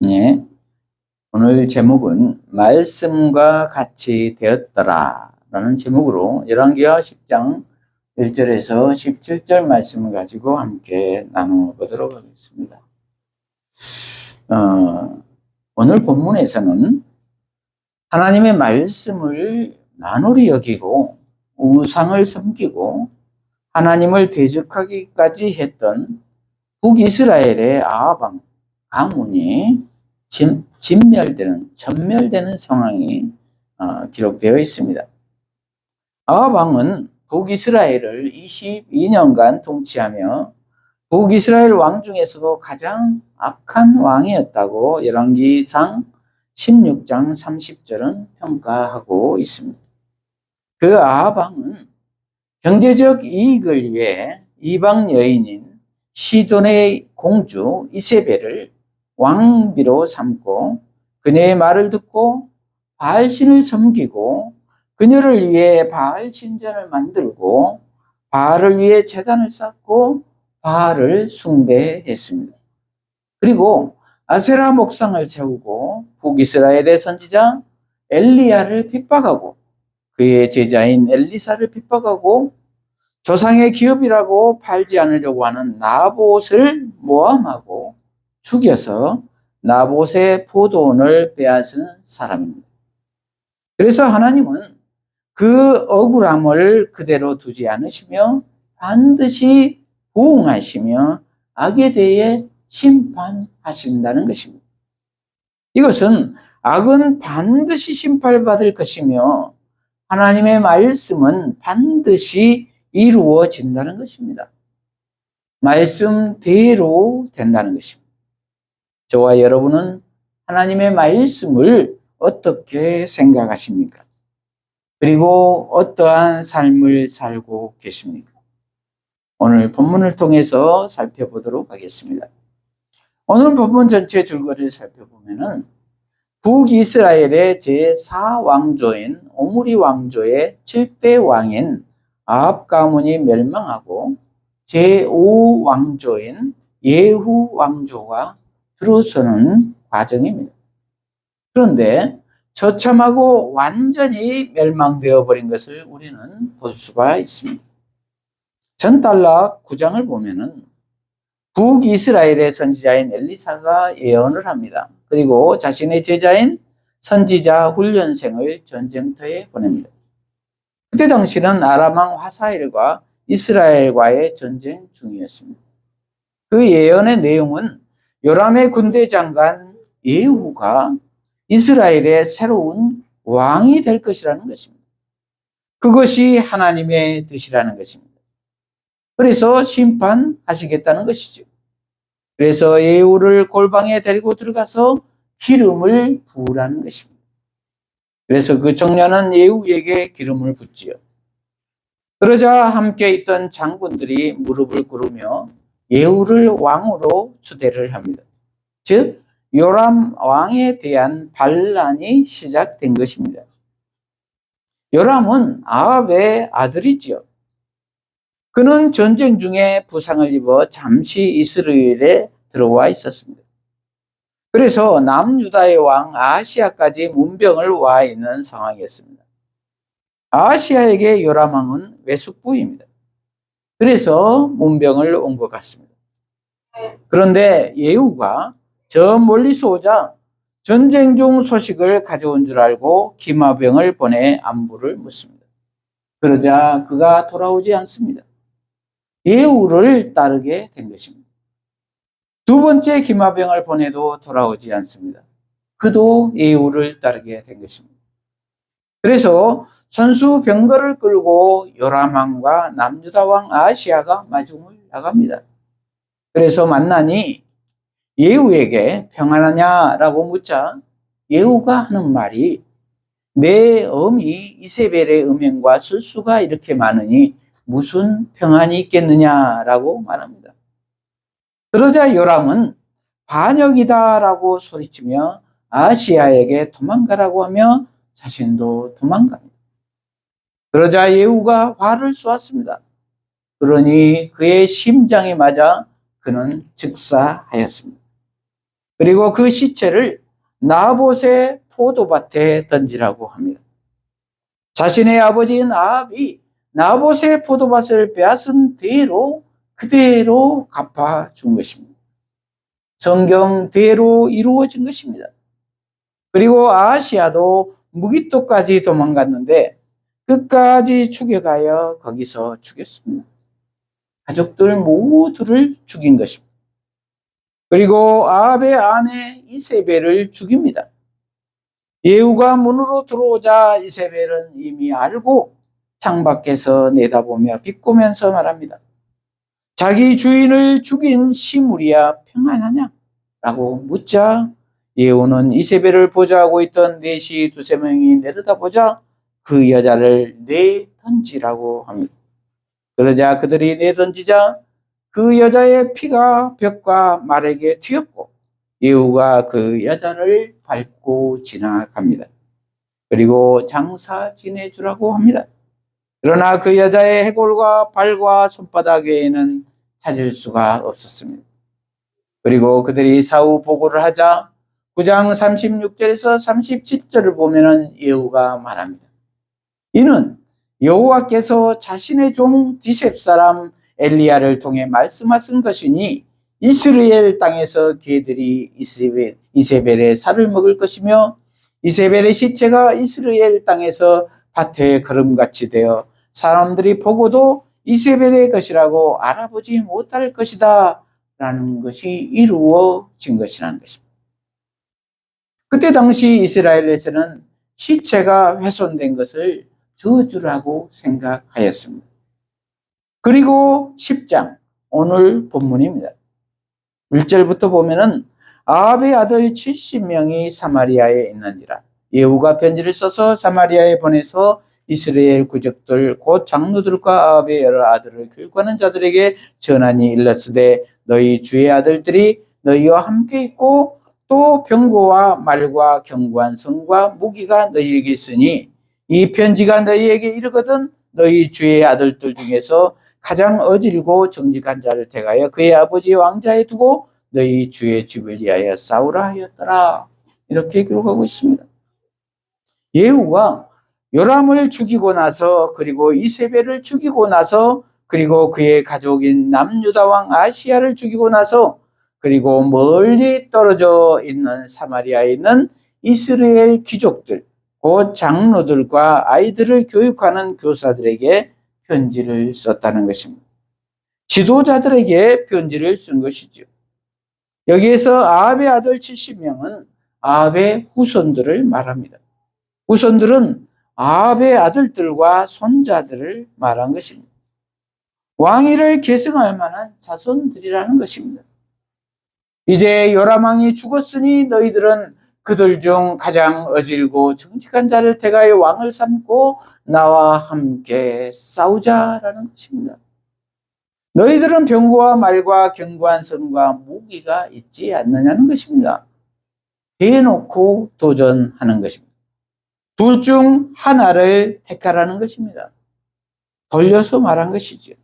예, 오늘 제목은 말씀과 같이 되었더라 라는 제목으로 열왕기하 10장 1절에서 17절 말씀을 가지고 함께 나눠보도록 하겠습니다. 오늘 본문에서는 하나님의 말씀을 만홀히 여기고 우상을 섬기고 하나님을 대적하기까지 했던 북이스라엘의 아합 왕 가문이 전멸되는 상황이 기록되어 있습니다. 아합 왕은 북이스라엘을 22년간 통치하며 북이스라엘 왕 중에서도 가장 악한 왕이었다고 열왕기상 16장 30절은 평가하고 있습니다. 그 아합 왕은 경제적 이익을 위해 이방 여인인 시돈의 공주 이세벨을 왕비로 삼고 그녀의 말을 듣고 바알신을 섬기고 그녀를 위해 바알 신전을 만들고 바알을 위해 제단을 쌓고 바알을 숭배했습니다. 그리고 아세라 목상을 세우고 북이스라엘의 선지자 엘리야를 핍박하고 그의 제자인 엘리사를 핍박하고 조상의 기업이라고 팔지 않으려고 하는 나봇을 모함하고 죽여서 나봇의 포도원을 빼앗은 사람입니다. 그래서 하나님은 그 억울함을 그대로 두지 않으시며 반드시 보응하시며 악에 대해 심판하신다는 것입니다. 이것은 악은 반드시 심판받을 것이며 하나님의 말씀은 반드시 이루어진다는 것입니다. 말씀대로 된다는 것입니다. 저와 여러분은 하나님의 말씀을 어떻게 생각하십니까? 그리고 어떠한 삶을 살고 계십니까? 오늘 본문을 통해서 살펴보도록 하겠습니다. 오늘 본문 전체 줄거리를 살펴보면은 북이스라엘의 제4왕조인 오므리 왕조의 7대 왕인 아합 가문이 멸망하고 제5왕조인 예후 왕조가 들어서는 과정입니다. 그런데 처참하고 완전히 멸망되어 버린 것을 우리는 볼 수가 있습니다. 전달락 9장을 보면은 북이스라엘의 선지자인 엘리사가 예언을 합니다. 그리고 자신의 제자인 선지자 훈련생을 전쟁터에 보냅니다. 그때 당시는 아람 왕 하사엘과 이스라엘과의 전쟁 중이었습니다. 그 예언의 내용은 요람의 군대 장관 예후가 이스라엘의 새로운 왕이 될 것이라는 것입니다. 그것이 하나님의 뜻이라는 것입니다. 그래서 심판하시겠다는 것이죠. 그래서 예후를 골방에 데리고 들어가서 기름을 부으라는 것입니다. 그래서 그 청년은 예후에게 기름을 붓지요. 그러자 함께 있던 장군들이 무릎을 꿇으며 예후를 왕으로 추대를 합니다. 즉 요람 왕에 대한 반란이 시작된 것입니다. 요람은 아합의 아들이지요. 그는 전쟁 중에 부상을 입어 잠시 이스라엘에 들어와 있었습니다. 그래서 남유다의 왕 아하시아까지 문병을 와 있는 상황이었습니다. 아하시아에게 요람 왕은 외숙부입니다. 그래서 문병을 온 것 같습니다. 그런데 예후가 저 멀리서 오자 전쟁 중 소식을 가져온 줄 알고 기마병을 보내 안부를 묻습니다. 그러자 그가 돌아오지 않습니다. 예후를 따르게 된 것입니다. 두 번째 기마병을 보내도 돌아오지 않습니다. 그도 예후를 따르게 된 것입니다. 그래서 선수 병거를 끌고 요람 왕과 남유다 왕 아하시아가 마중을 나갑니다. 그래서 만나니 예후에게 평안하냐라고 묻자 예후가 하는 말이 내 어미 이세벨의 음행과 술수가 이렇게 많으니 무슨 평안이 있겠느냐라고 말합니다. 그러자 요람은 반역이다라고 소리치며 아하시아에게 도망가라고 하며 자신도 도망갑니다. 그러자 예후가 화를 쏘았습니다. 그러니 그의 심장에 맞아 그는 즉사하였습니다. 그리고 그 시체를 나봇의 포도밭에 던지라고 합니다. 자신의 아버지인 아합이 나봇의 포도밭을 빼앗은 대로 그대로 갚아준 것입니다. 성경대로 이루어진 것입니다. 그리고 아하시아도 무기토까지 도망갔는데 끝까지 죽여가여 거기서 죽였습니다. 가족들 모두를 죽인 것입니다. 그리고 아합의 아내 이세벨을 죽입니다. 예후가 문으로 들어오자 이세벨은 이미 알고 창밖에서 내다보며 비꼬면서 말합니다. 자기 주인을 죽인 시므리야 평안하냐? 라고 묻자 예후는 이세벨을 보좌하고 있던 넷이 두세 명이 내려다보자 그 여자를 내던지라고 합니다. 그러자 그들이 내던지자 그 여자의 피가 벽과 말에게 튀었고 예후가 그 여자를 밟고 지나갑니다. 그리고 장사 지내주라고 합니다. 그러나 그 여자의 해골과 발과 손바닥 외에는 찾을 수가 없었습니다. 그리고 그들이 사후 보고를 하자 9장 36절에서 37절을 보면 예후가 말합니다. 이는 여호와께서 자신의 종 디셉 사람 엘리야를 통해 말씀하신 것이니 이스라엘 땅에서 개들이 이세벨의 살을 먹을 것이며 이세벨의 시체가 이스라엘 땅에서 밭에 거름같이 되어 사람들이 보고도 이세벨의 것이라고 알아보지 못할 것이다 라는 것이 이루어진 것이라는 것입니다. 그때 당시 이스라엘에서는 시체가 훼손된 것을 저주라고 생각하였습니다. 그리고 10장 오늘 본문입니다. 1절부터 보면은 아합의 아들 70명이 사마리아에 있는지라 예후가 편지를 써서 사마리아에 보내서 이스라엘 구적들 곧 장로들과 아합의 여러 아들을 교육하는 자들에게 전하니 일렀으되 너희 주의 아들들이 너희와 함께 있고 또 병거와 말과 견고한 성과 무기가 너희에게 있으니 이 편지가 너희에게 이르거든 너희 주의 아들들 중에서 가장 어질고 정직한 자를 택하여 그의 아버지 왕자에 두고 너희 주의 집을 위하여 싸우라 하였더라. 이렇게 기록하고 있습니다. 예후가 요람을 죽이고 나서 그리고 이세벨을 죽이고 나서 그리고 그의 가족인 남유다 왕 아시야를 죽이고 나서 그리고 멀리 떨어져 있는 사마리아에 있는 이스라엘 귀족들 곧 장로들과 아이들을 교육하는 교사들에게 편지를 썼다는 것입니다. 지도자들에게 편지를 쓴 것이죠. 여기에서 아합의 아들 70명은 아합의 후손들을 말합니다. 후손들은 아합의 아들들과 손자들을 말한 것입니다. 왕위를 계승할 만한 자손들이라는 것입니다. 이제 요람 왕이 죽었으니 너희들은 그들 중 가장 어질고 정직한 자를 택하여 왕을 삼고 나와 함께 싸우자라는 것입니다. 너희들은 병거와 말과 견고한 성과 무기가 있지 않느냐는 것입니다. 대놓고 도전하는 것입니다. 둘 중 하나를 택하라는 것입니다. 돌려서 말한 것이죠.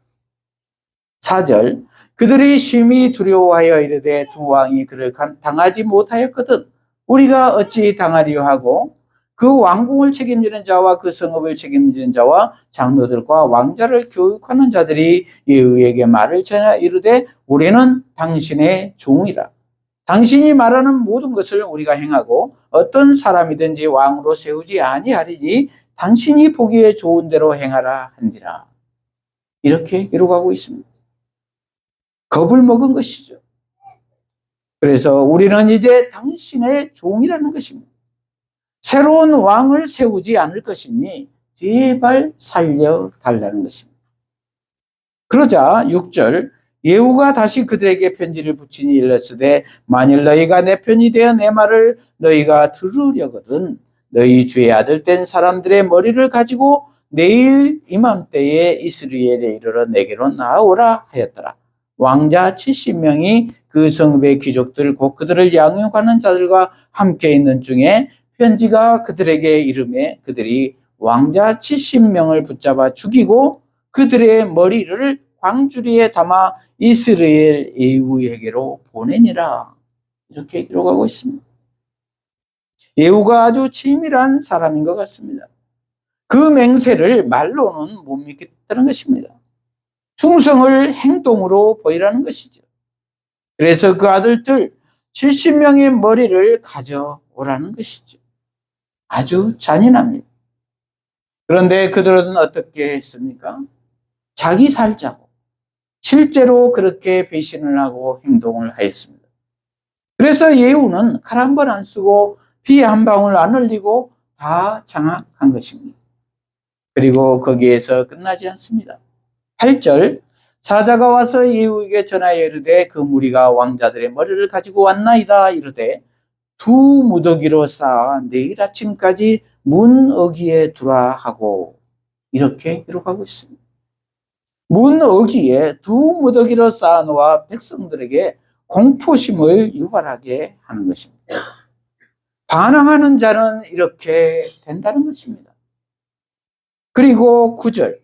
4절 그들이 심히 두려워하여 이르되 두 왕이 그를 당하지 못하였거든 우리가 어찌 당하리요 하고 그 왕궁을 책임지는 자와 그 성읍을 책임지는 자와 장로들과 왕자를 교육하는 자들이 예후에게 말을 전하 이르되 우리는 당신의 종이라. 당신이 말하는 모든 것을 우리가 행하고 어떤 사람이든지 왕으로 세우지 아니하리니 당신이 보기에 좋은 대로 행하라 한지라. 이렇게 기록하고 있습니다. 겁을 먹은 것이죠. 그래서 우리는 이제 당신의 종이라는 것입니다. 새로운 왕을 세우지 않을 것이니 제발 살려달라는 것입니다. 그러자 6절 예후가 다시 그들에게 편지를 붙이니 일렀으되 만일 너희가 내 편이 되어 내 말을 너희가 들으려거든 너희 주의 아들 된 사람들의 머리를 가지고 내일 이맘때에 이스라엘에 이르러 내게로 나오라 하였더라. 왕자 70명이 그 성읍의 귀족들 곧 그들을 양육하는 자들과 함께 있는 중에 편지가 그들에게 이르매 그들이 왕자 70명을 붙잡아 죽이고 그들의 머리를 광주리에 담아 이스라엘 예후에게로 보내니라. 이렇게 기록하고 있습니다. 예후가 아주 치밀한 사람인 것 같습니다. 그 맹세를 말로는 못 믿겠다는 것입니다. 충성을 행동으로 보이라는 것이죠. 그래서 그 아들들 70명의 머리를 가져오라는 것이죠. 아주 잔인합니다. 그런데 그들은 어떻게 했습니까? 자기 살자고 실제로 그렇게 배신을 하고 행동을 하였습니다. 그래서 예후는 칼 한 번 안 쓰고 피 한 방울 안 흘리고 다 장악한 것입니다. 그리고 거기에서 끝나지 않습니다. 8절, 사자가 와서 예후에게 전하여 이르되 그 무리가 왕자들의 머리를 가지고 왔나이다 이르되 두 무더기로 쌓아 내일 아침까지 문 어귀에 두라 하고 이렇게 기록하고 있습니다. 문 어귀에 두 무더기로 쌓아놓아 백성들에게 공포심을 유발하게 하는 것입니다. 반항하는 자는 이렇게 된다는 것입니다. 그리고 9절,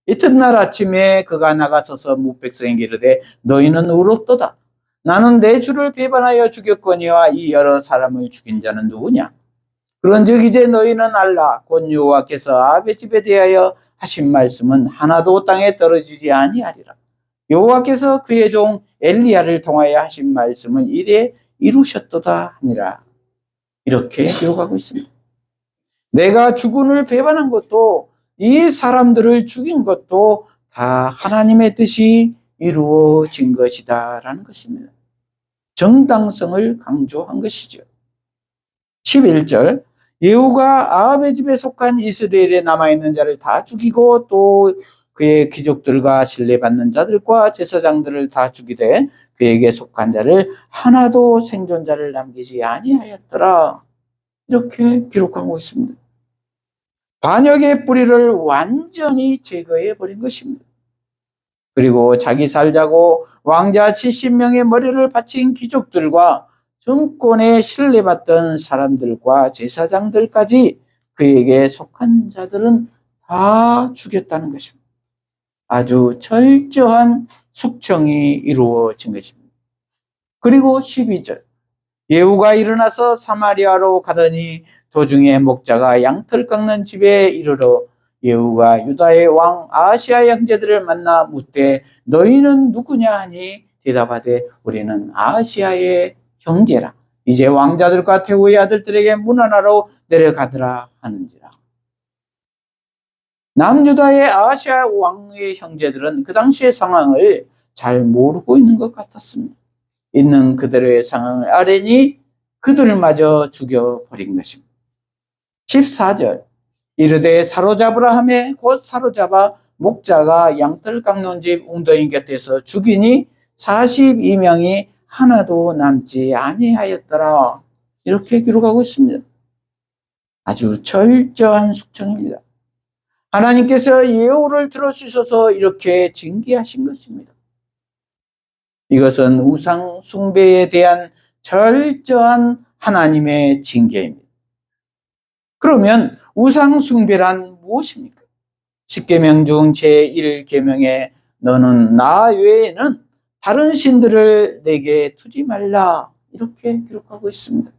이튿날 아침에 그가 나가서서 뭇백성에게 이르되 너희는 의롭도다. 나는 내 주를 배반하여 죽였거니와 이 여러 사람을 죽인 자는 누구냐? 그런즉 이제 너희는 알라. 곧 여호와께서 아합의 집에 대하여 하신 말씀은 하나도 땅에 떨어지지 아니하리라. 여호와께서 그의 종 엘리야를 통하여 하신 말씀을 이래 이루셨도다 하니라. 이렇게 기록하고 있습니다. 내가 주군을 배반한 것도 이 사람들을 죽인 것도 다 하나님의 뜻이 이루어진 것이다라는 것입니다. 정당성을 강조한 것이죠. 11절, 예후가 아합의 집에 속한 이스라엘에 남아있는 자를 다 죽이고 또 그의 귀족들과 신뢰받는 자들과 제사장들을 다 죽이되 그에게 속한 자를 하나도 생존자를 남기지 아니하였더라. 이렇게 기록하고 있습니다. 반역의 뿌리를 완전히 제거해 버린 것입니다. 그리고 자기 살자고 왕자 70명의 머리를 바친 귀족들과 정권에 신뢰받던 사람들과 제사장들까지 그에게 속한 자들은 다 죽였다는 것입니다. 아주 철저한 숙청이 이루어진 것입니다. 그리고 12절, 예후가 일어나서 사마리아로 가더니 도중에 목자가 양털 깎는 집에 이르러 예후가 유다의 왕 아하시아의 형제들을 만나 묻되 너희는 누구냐 하니 대답하되 우리는 아하시아의 형제라. 이제 왕자들과 태후의 아들들에게 문안하러 내려가더라 하는지라. 남유다의 아하시아 왕의 형제들은 그 당시의 상황을 잘 모르고 있는 것 같았습니다. 있는 그대로의 상황을 아뢰니 그들마저 죽여버린 것입니다. 14절, 이르되 사로잡으라 하매 곧 사로잡아 목자가 양털 깎는 집 웅덩이 곁에서 죽이니 42명이 하나도 남지 아니하였더라. 이렇게 기록하고 있습니다. 아주 철저한 숙청입니다. 하나님께서 예후를 들어주셔서 이렇게 징계하신 것입니다. 이것은 우상 숭배에 대한 철저한 하나님의 징계입니다. 그러면 우상 숭배란 무엇입니까? 10계명 중 제1계명에 너는 나 외에는 다른 신들을 내게 두지 말라 이렇게 기록하고 있습니다.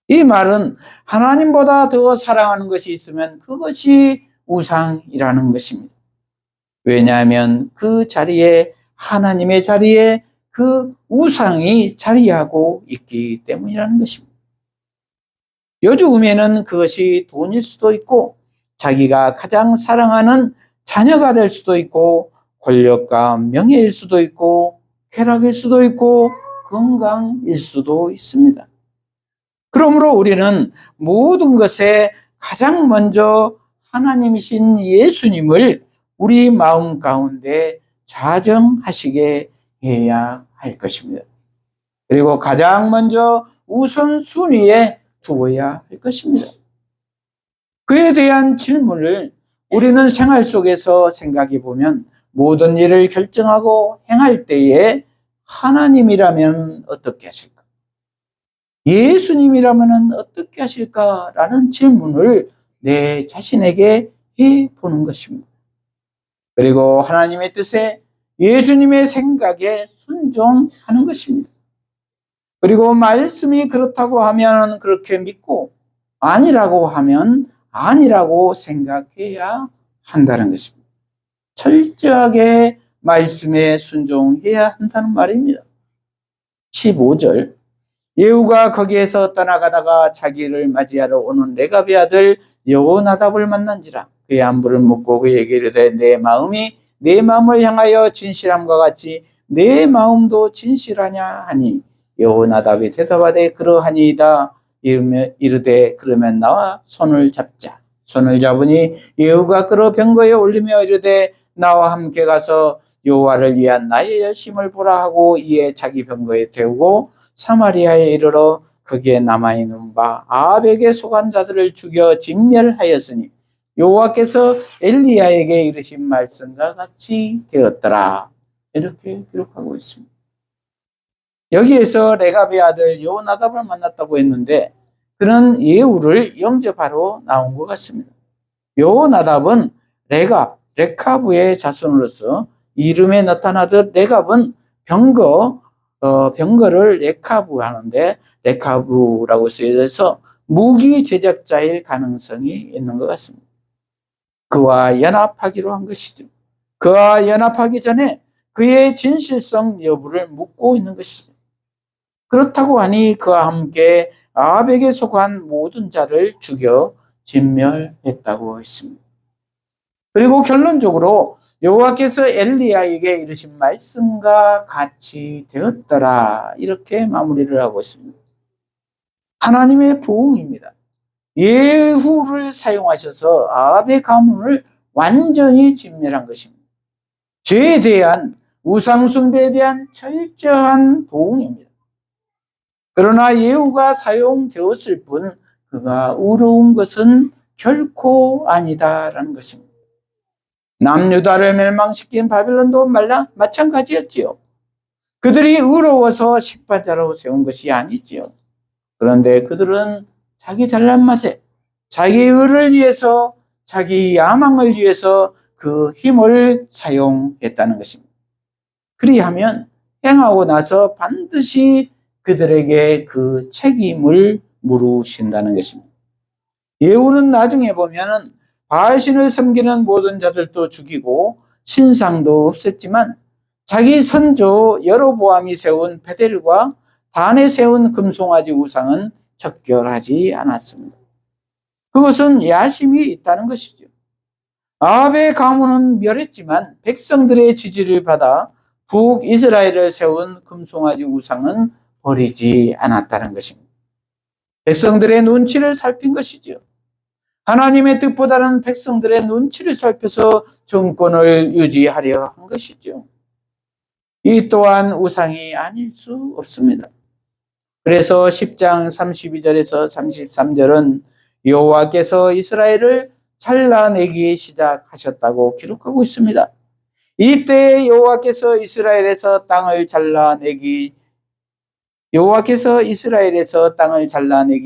이 말은 하나님보다 더 사랑하는 것이 있으면 그것이 우상이라는 것입니다. 왜냐하면 그 자리에 하나님의 자리에 그 우상이 자리하고 있기 때문이라는 것입니다. 요즘에는 그것이 돈일 수도 있고 자기가 가장 사랑하는 자녀가 될 수도 있고 권력과 명예일 수도 있고 쾌락일 수도 있고 건강일 수도 있습니다. 그러므로 우리는 모든 것에 가장 먼저 하나님이신 예수님을 우리 마음 가운데 좌정하시게 해야 할 것입니다. 그리고 가장 먼저 우선순위에 두어야 할 것입니다. 그에 대한 질문을 우리는 생활 속에서 생각해 보면 모든 일을 결정하고 행할 때에 하나님이라면 어떻게 하실까? 예수님이라면 어떻게 하실까라는 질문을 내 자신에게 해보는 것입니다. 그리고 하나님의 뜻에 예수님의 생각에 순종하는 것입니다. 그리고 말씀이 그렇다고 하면 그렇게 믿고 아니라고 하면 아니라고 생각해야 한다는 것입니다. 철저하게 말씀에 순종해야 한다는 말입니다. 15절 예후가 거기에서 떠나가다가 자기를 맞이하러 오는 레갑의 아들 여호나답을 만난지라 그의 안부를 묻고 그에게 이르되 내 마음이 내 마음을 향하여 진실함과 같이 내 마음도 진실하냐 하니 여호나답이 대답하되 그러하니이다 이르되 그러면 나와 손을 잡자. 손을 잡으니 예후가 끌어 병거에 올리며 이르되 나와 함께 가서 여호와를 위한 나의 열심을 보라 하고 이에 자기 병거에 태우고 사마리아에 이르러 거기에 남아있는 바 아합에게 속한 자들을 죽여 진멸하였으니 여호와께서 엘리야에게 이르신 말씀과 같이 되었더라. 이렇게 기록하고 있습니다. 여기에서 레갑의 아들 여호나답을 만났다고 했는데 그는 예후를 영접하러 나온 것 같습니다. 여호나답은 레카브의 자손으로서 이름에 나타나듯 레갑은 병거를 레카브 하는데 레카브라고 쓰여져서 무기 제작자일 가능성이 있는 것 같습니다. 그와 연합하기로 한 것이죠. 그와 연합하기 전에 그의 진실성 여부를 묻고 있는 것이죠. 그렇다고 하니 그와 함께 아합에게 속한 모든 자를 죽여 진멸했다고 했습니다. 그리고 결론적으로 여호와께서 엘리야에게 이르신 말씀과 같이 되었더라. 이렇게 마무리를 하고 있습니다. 하나님의 부흥입니다. 예후를 사용하셔서 아합의 가문을 완전히 진멸한 것입니다. 죄에 대한 우상 숭배에 대한 철저한 부흥입니다. 그러나 예후가 사용되었을 뿐 그가 의로운 것은 결코 아니다라는 것입니다. 남유다를 멸망시킨 바빌론도 마찬가지였지요. 그들이 의로워서 식반자로 세운 것이 아니지요. 그런데 그들은 자기 잘난 맛에 자기 의를 위해서 자기 야망을 위해서 그 힘을 사용했다는 것입니다. 그리하면 행하고 나서 반드시 그들에게 그 책임을 물으신다는 것입니다. 예후는 나중에 보면은 바알신을 섬기는 모든 자들도 죽이고 신상도 없앴지만 자기 선조 여로보암이 세운 베델과 단에 세운 금송아지 우상은 척결하지 않았습니다. 그것은 야심이 있다는 것이죠. 아합의 가문은 멸했지만 백성들의 지지를 받아 북이스라엘을 세운 금송아지 우상은 버리지 않았다는 것입니다. 백성들의 눈치를 살핀 것이죠. 하나님의 뜻보다는 백성들의 눈치를 살펴서 정권을 유지하려 한 것이죠. 이 또한 우상이 아닐 수 없습니다. 그래서 10장 32절에서 33절은 여호와께서 이스라엘을 잘라내기 시작하셨다고 기록하고 있습니다. 이때 여호와께서 이스라엘에서 땅을 잘라내기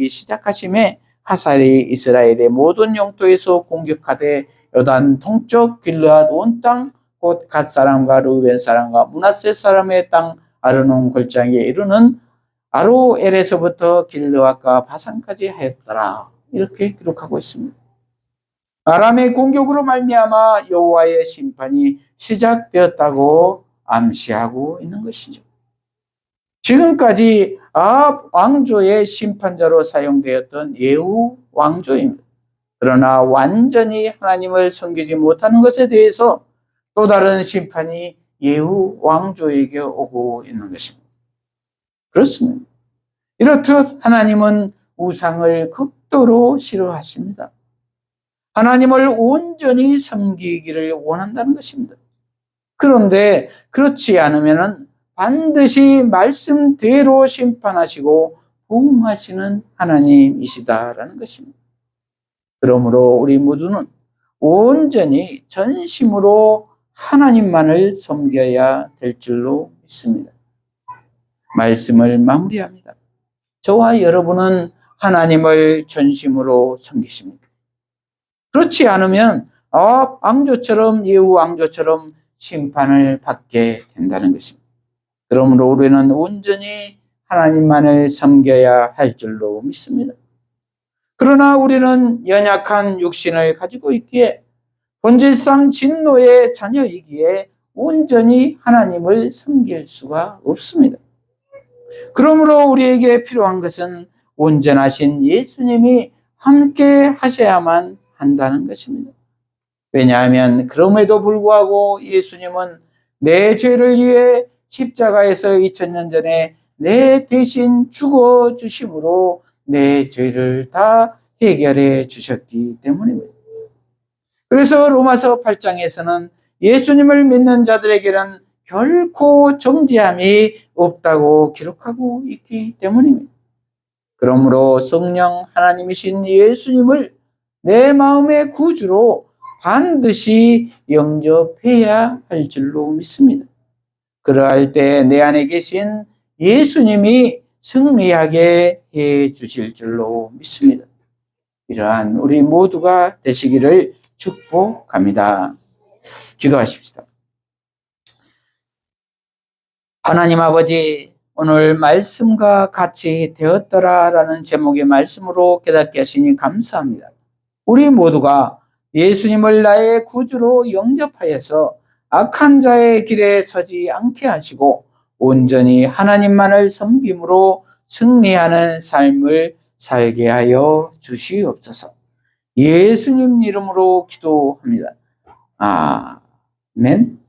시작하심에 하살이 이스라엘의 모든 영토에서 공격하되 요단 동쪽 길르앗 온 땅 곧 갓 사람과 르우벤 사람과 므낫세 사람의 땅 아르논 골짜기에 이르는 아로엘에서부터 길르앗과 바산까지 하였더라. 이렇게 기록하고 있습니다. 아람의 공격으로 말미암아 여호와의 심판이 시작되었다고 암시하고 있는 것이죠. 지금까지 아합 왕조의 심판자로 사용되었던 예후 왕조입니다. 그러나 완전히 하나님을 섬기지 못하는 것에 대해서 또 다른 심판이 예후 왕조에게 오고 있는 것입니다. 그렇습니다. 이렇듯 하나님은 우상을 극도로 싫어하십니다. 하나님을 온전히 섬기기를 원한다는 것입니다. 그런데 그렇지 않으면 반드시 말씀대로 심판하시고 부흥하시는 하나님이시다라는 것입니다. 그러므로 우리 모두는 온전히 전심으로 하나님만을 섬겨야 될 줄로 믿습니다. 말씀을 마무리합니다. 저와 여러분은 하나님을 전심으로 섬기십니까? 그렇지 않으면 왕조처럼 예후 왕조처럼 심판을 받게 된다는 것입니다. 그러므로 우리는 온전히 하나님만을 섬겨야 할 줄로 믿습니다. 그러나 우리는 연약한 육신을 가지고 있기에 본질상 진노의 자녀이기에 온전히 하나님을 섬길 수가 없습니다. 그러므로 우리에게 필요한 것은 온전하신 예수님이 함께 하셔야만 한다는 것입니다. 왜냐하면 그럼에도 불구하고 예수님은 내 죄를 위해 십자가에서 2000년 전에 내 대신 죽어 주심으로 내 죄를 다 해결해 주셨기 때문입니다. 그래서 로마서 8장에서는 예수님을 믿는 자들에게는 결코 정죄함이 없다고 기록하고 있기 때문입니다. 그러므로 성령 하나님이신 예수님을 내 마음의 구주로 반드시 영접해야 할 줄로 믿습니다. 그러할 때 내 안에 계신 예수님이 승리하게 해 주실 줄로 믿습니다. 이러한 우리 모두가 되시기를 축복합니다. 기도하십시다. 하나님 아버지, 오늘 말씀과 같이 되었더라라는 제목의 말씀으로 깨닫게 하시니 감사합니다. 우리 모두가 예수님을 나의 구주로 영접하여서 악한 자의 길에 서지 않게 하시고 온전히 하나님만을 섬김으로 승리하는 삶을 살게 하여 주시옵소서. 예수님 이름으로 기도합니다. 아멘.